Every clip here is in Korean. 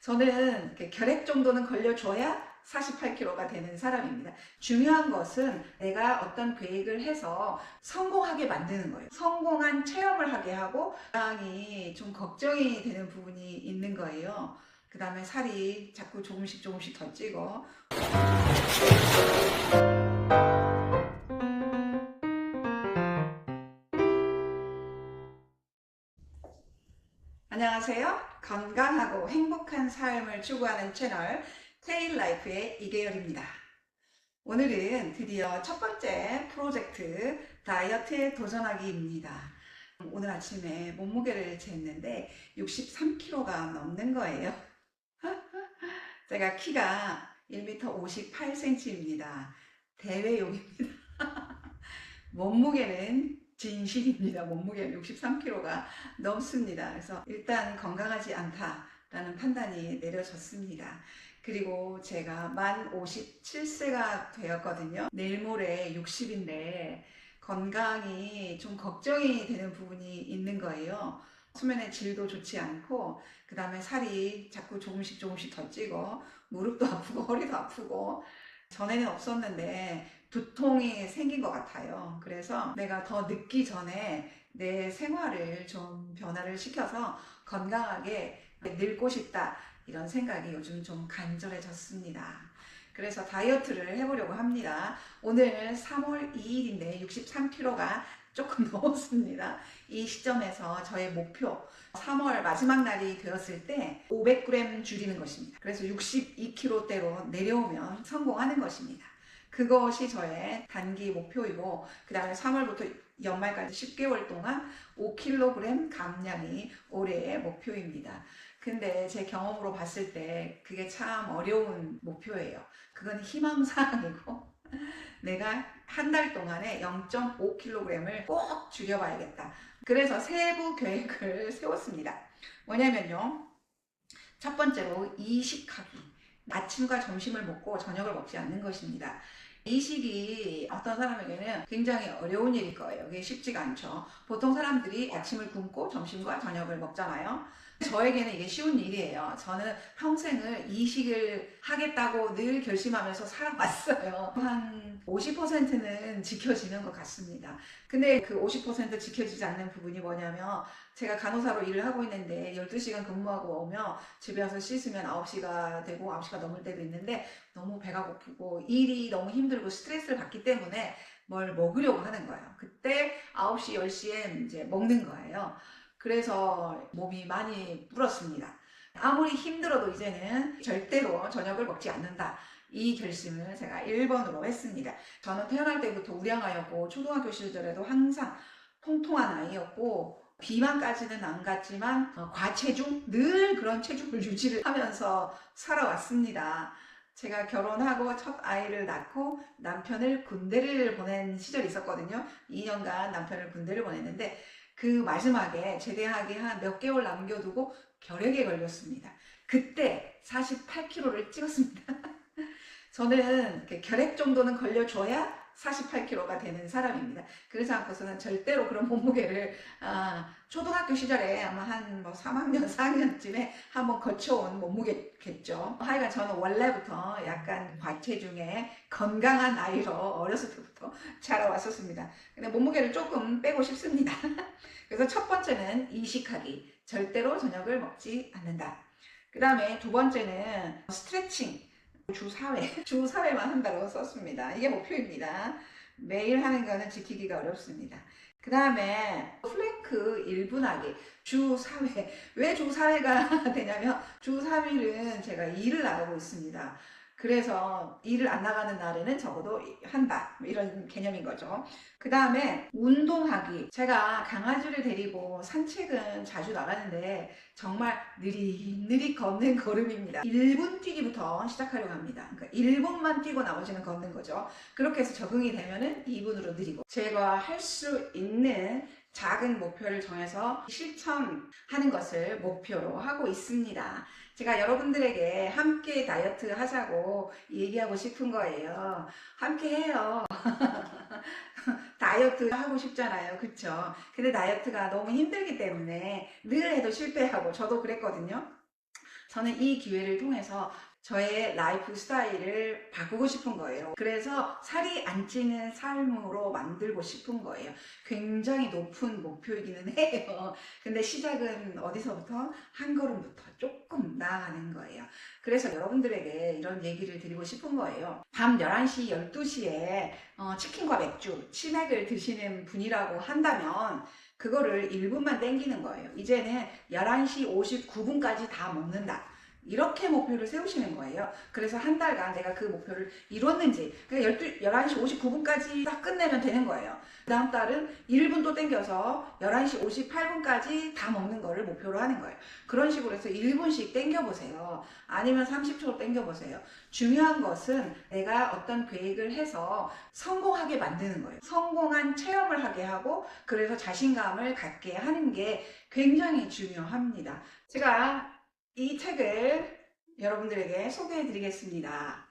저는 이렇게 결핵 정도는 걸려줘야 48kg가 되는 사람입니다. 중요한 것은 내가 어떤 계획을 해서 성공하게 만드는 거예요. 성공한 체험을 하게 하고 건강이 좀 걱정이 되는 부분이 있는 거예요. 그 다음에 살이 자꾸 조금씩 조금씩 더 찌고. 안녕하세요. 건강하고 행복한 삶을 추구하는 채널 테일라이프의 이계열입니다. 오늘은 드디어 첫 번째 프로젝트 다이어트에 도전하기입니다. 오늘 아침에 몸무게를 쟀는데 63kg가 넘는 거예요. 제가 키가 1m 58cm입니다. 대회용입니다. 몸무게는 진실입니다. 몸무게는 63kg가 넘습니다. 그래서 일단 건강하지 않다라는 판단이 내려졌습니다. 그리고 제가 만 57세가 되었거든요. 내일 모레 60인데 건강이 좀 걱정이 되는 부분이 있는 거예요. 수면의 질도 좋지 않고, 그 다음에 살이 자꾸 조금씩 조금씩 더 찌고, 무릎도 아프고 허리도 아프고, 전에는 없었는데 두통이 생긴 것 같아요. 그래서 내가 더 늦기 전에 내 생활을 좀 변화를 시켜서 건강하게 늙고 싶다, 이런 생각이 요즘 좀 간절해졌습니다. 그래서 다이어트를 해보려고 합니다. 오늘 3월 2일인데 63kg가 조금 넘었습니다. 이 시점에서 저의 목표, 3월 마지막 날이 되었을 때 500g 줄이는 것입니다. 그래서 62kg대로 내려오면 성공하는 것입니다. 그것이 저의 단기 목표이고, 그 다음에 3월부터 연말까지 10개월 동안 5kg 감량이 올해의 목표입니다. 근데 제 경험으로 봤을 때 그게 참 어려운 목표예요. 그건 희망사항이고, 내가 한 달 동안에 0.5kg을 꼭 줄여봐야겠다. 그래서 세부 계획을 세웠습니다. 뭐냐면요, 첫 번째로 이식하기. 아침과 점심을 먹고 저녁을 먹지 않는 것입니다. 이식이 어떤 사람에게는 굉장히 어려운 일일 거예요. 그게 쉽지가 않죠. 보통 사람들이 아침을 굶고 점심과 저녁을 먹잖아요. 저에게는 이게 쉬운 일이에요. 저는 평생을 이식을 하겠다고 늘 결심하면서 살아왔어요. 한 50%는 지켜지는 것 같습니다. 근데 그 50% 지켜지지 않는 부분이 뭐냐면, 제가 간호사로 일을 하고 있는데 12시간 근무하고 오면 집에 와서 씻으면 9시가 되고 9시가 넘을 때도 있는데, 너무 배가 고프고 일이 너무 힘들고 스트레스를 받기 때문에 뭘 먹으려고 하는 거예요. 그때 9시, 10시에 이제 먹는 거예요. 그래서 몸이 많이 불었습니다. 아무리 힘들어도 이제는 절대로 저녁을 먹지 않는다, 이 결심을 제가 1번으로 했습니다. 저는 태어날 때부터 우량아였고, 초등학교 시절에도 항상 통통한 아이였고, 비만까지는 안 갔지만 과체중, 늘 그런 체중을 유지를 하면서 살아왔습니다. 제가 결혼하고 첫 아이를 낳고 남편을 군대를 보낸 시절이 있었거든요. 2년간 남편을 군대를 보냈는데, 그 마지막에 제대하기 한 몇 개월 남겨두고 결핵에 걸렸습니다. 그때 48kg를 찍었습니다. 저는 결핵 정도는 걸려줘야 48kg가 되는 사람입니다. 그래서 않고서는 절대로 그런 몸무게를, 초등학교 시절에 아마 한 3학년, 4학년쯤에 한번 거쳐온 몸무게겠죠. 하여간 저는 원래부터 약간 과체중에 건강한 아이로 어렸을 때부터 자라왔었습니다. 근데 몸무게를 조금 빼고 싶습니다. 그래서 첫 번째는 이식하기. 절대로 저녁을 먹지 않는다. 그 다음에 두 번째는 스트레칭. 주 4회, 주 4회만 한다고 썼습니다. 이게 목표입니다. 매일 하는 거는 지키기가 어렵습니다. 그 다음에 플랭크 1분 하기. 주 4회. 왜 주 4회가 되냐면, 주 3일은 제가 일을 나가고 있습니다. 그래서 일을 안 나가는 날에는 적어도 한다, 이런 개념인 거죠. 그 다음에 운동하기. 제가 강아지를 데리고 산책은 자주 나가는데 정말 느릿느릿 걷는 걸음입니다. 1분 뛰기부터 시작하려고 합니다. 그러니까 1분만 뛰고 나머지는 걷는 거죠. 그렇게 해서 적응이 되면은 2분으로 느리고, 제가 할 수 있는 작은 목표를 정해서 실천하는 것을 목표로 하고 있습니다. 제가 여러분들에게 함께 다이어트 하자고 얘기하고 싶은 거예요. 함께 해요. 다이어트 하고 싶잖아요. 그쵸? 근데 다이어트가 너무 힘들기 때문에 늘 해도 실패하고, 저도 그랬거든요. 저는 이 기회를 통해서 저의 라이프 스타일을 바꾸고 싶은 거예요. 그래서 살이 안 찌는 삶으로 만들고 싶은 거예요. 굉장히 높은 목표이기는 해요. 근데 시작은 어디서부터? 한 걸음부터 조금 나아가는 거예요. 그래서 여러분들에게 이런 얘기를 드리고 싶은 거예요. 밤 11시, 12시에 치킨과 맥주, 치맥을 드시는 분이라고 한다면 그거를 1분만 땡기는 거예요. 이제는 11시 59분까지 다 먹는다. 이렇게 목표를 세우시는 거예요. 그래서 한 달간 내가 그 목표를 이뤘는지, 그러니까 11시 59분까지 딱 끝내면 되는 거예요. 그 다음 달은 1분 또 땡겨서 11시 58분까지 다 먹는 거를 목표로 하는 거예요. 그런 식으로 해서 1분씩 땡겨보세요. 아니면 30초 땡겨보세요. 중요한 것은 내가 어떤 계획을 해서 성공하게 만드는 거예요. 성공한 체험을 하게 하고, 그래서 자신감을 갖게 하는 게 굉장히 중요합니다. 제가 이 책을 여러분들에게 소개해 드리겠습니다.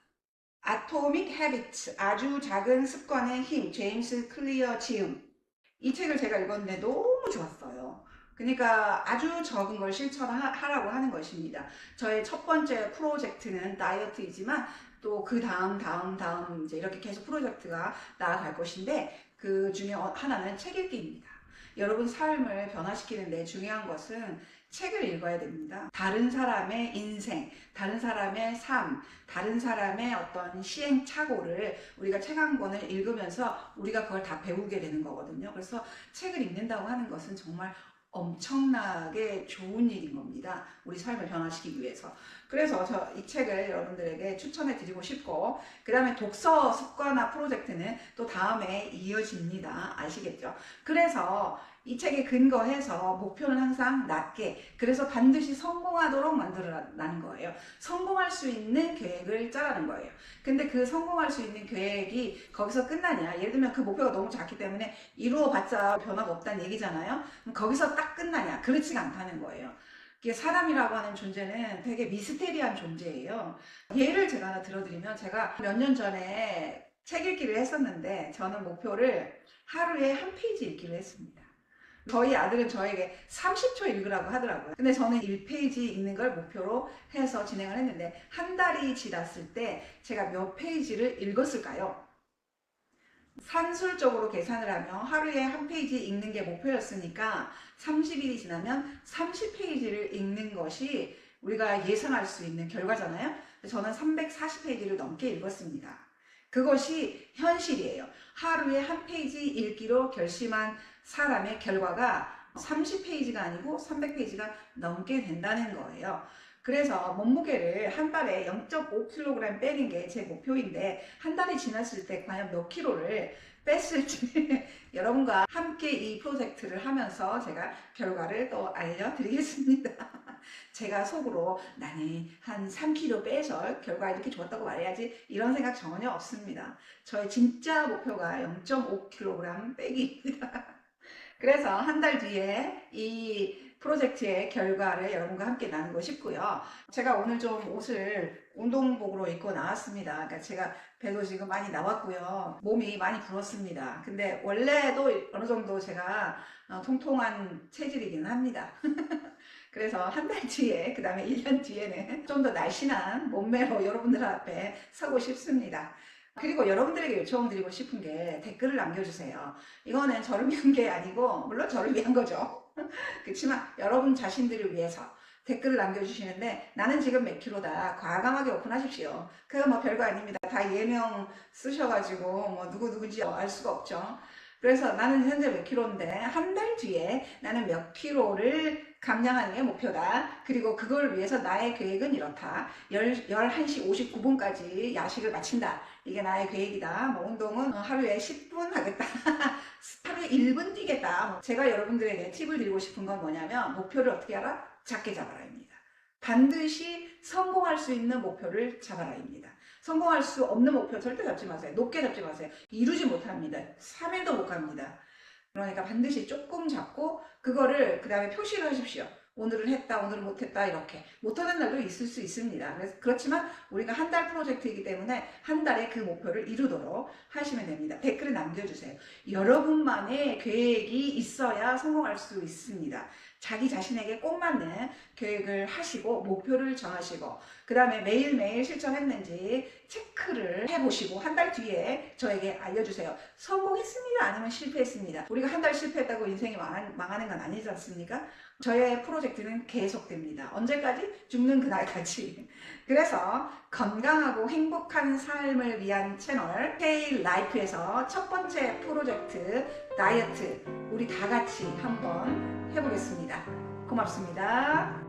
Atomic Habits, 아주 작은 습관의 힘, 제임스 클리어 지음. 이 책을 제가 읽었는데 너무 좋았어요. 그러니까 아주 적은 걸 실천하라고 하는 것입니다. 저의 첫 번째 프로젝트는 다이어트이지만 또 그 다음 이제 이렇게 계속 프로젝트가 나아갈 것인데, 그 중에 하나는 책 읽기입니다. 여러분 삶을 변화시키는데 중요한 것은 책을 읽어야 됩니다. 다른 사람의 인생, 다른 사람의 삶, 다른 사람의 어떤 시행착오를 우리가 책 한 권을 읽으면서 우리가 그걸 다 배우게 되는 거거든요. 그래서 책을 읽는다고 하는 것은 정말 엄청나게 좋은 일인 겁니다. 우리 삶을 변화시키기 위해서. 그래서 저 이 책을 여러분들에게 추천해 드리고 싶고, 그 다음에 독서 습관화 프로젝트는 또 다음에 이어집니다. 아시겠죠? 그래서 이 책에 근거해서 목표는 항상 낮게, 그래서 반드시 성공하도록 만들어라는 거예요. 성공할 수 있는 계획을 짜라는 거예요. 근데 그 성공할 수 있는 계획이 거기서 끝나냐? 예를 들면 그 목표가 너무 작기 때문에 이루어봤자 변화가 없다는 얘기잖아요. 그럼 거기서 딱 끝나냐? 그렇지가 않다는 거예요. 이게 사람이라고 하는 존재는 되게 미스테리한 존재예요. 예를 제가 하나 들어드리면, 제가 몇 년 전에 책 읽기를 했었는데 저는 목표를 하루에 한 페이지 읽기를 했습니다. 저희 아들은 저에게 30초 읽으라고 하더라고요. 근데 저는 1페이지 읽는 걸 목표로 해서 진행을 했는데, 한 달이 지났을 때 제가 몇 페이지를 읽었을까요? 산술적으로 계산을 하면 하루에 한 페이지 읽는 게 목표였으니까 30일이 지나면 30페이지를 읽는 것이 우리가 예상할 수 있는 결과잖아요. 저는 340페이지를 넘게 읽었습니다. 그것이 현실이에요. 하루에 한 페이지 읽기로 결심한 사람의 결과가 30페이지가 아니고 300페이지가 넘게 된다는 거예요. 그래서 몸무게를 한 달에 0.5kg 빼는 게 제 목표인데, 한 달이 지났을 때 과연 몇 킬로를 뺐을지 여러분과 함께 이 프로젝트를 하면서 제가 결과를 또 알려드리겠습니다. 제가 속으로 나는 한 3kg 빼서 결과 이렇게 좋았다고 말해야지 이런 생각 전혀 없습니다. 저의 진짜 목표가 0.5kg 빼기입니다. 그래서 한 달 뒤에 이 프로젝트의 결과를 여러분과 함께 나누고 싶고요. 제가 오늘 좀 옷을 운동복으로 입고 나왔습니다. 그러니까 제가 배도 지금 많이 나왔고요. 몸이 많이 불었습니다. 근데 원래도 어느 정도 제가 통통한 체질이긴 합니다. 그래서 한 달 뒤에, 그 다음에 1년 뒤에는 좀 더 날씬한 몸매로 여러분들 앞에 서고 싶습니다. 그리고 여러분들에게 요청드리고 싶은 게 댓글을 남겨주세요. 이거는 저를 위한 게 아니고, 물론 저를 위한 거죠. 그렇지만 여러분 자신들을 위해서 댓글을 남겨주시는데, 나는 지금 몇 킬로다, 과감하게 오픈하십시오. 그거 뭐 별거 아닙니다. 다 예명 쓰셔가지고 뭐 누구누군지 알 수가 없죠. 그래서 나는 현재 몇 킬로인데 한 달 뒤에 나는 몇 킬로를 감량하는 게 목표다. 그리고 그걸 위해서 나의 계획은 이렇다. 11시 59분까지 야식을 마친다. 이게 나의 계획이다. 뭐 운동은 하루에 10분 하겠다. 하루에 1분 뛰겠다. 제가 여러분들에게 팁을 드리고 싶은 건 뭐냐면, 목표를 어떻게 하라? 작게 잡아라입니다. 반드시 성공할 수 있는 목표를 잡아라입니다. 성공할 수 없는 목표 절대 잡지 마세요. 높게 잡지 마세요. 이루지 못합니다. 3일도 못 갑니다. 그러니까 반드시 조금 잡고 그거를 그 다음에 표시를 하십시오. 오늘은 했다, 오늘은 못했다, 이렇게. 못하는 날도 있을 수 있습니다. 그렇지만 우리가 한 달 프로젝트이기 때문에 한 달에 그 목표를 이루도록 하시면 됩니다. 댓글을 남겨주세요. 여러분만의 계획이 있어야 성공할 수 있습니다. 자기 자신에게 꼭 맞는 계획을 하시고 목표를 정하시고 그 다음에 매일매일 실천했는지 체크를 해보시고 한 달 뒤에 저에게 알려주세요. 성공했습니다 아니면 실패했습니다. 우리가 한 달 실패했다고 인생이 망하는 건 아니지 않습니까? 저의 프로젝트는 계속됩니다. 언제까지? 죽는 그날까지. 그래서 건강하고 행복한 삶을 위한 채널 K-라이프에서 첫 번째 프로젝트 다이어트 우리 다 같이 한번 해보겠습니다. 고맙습니다.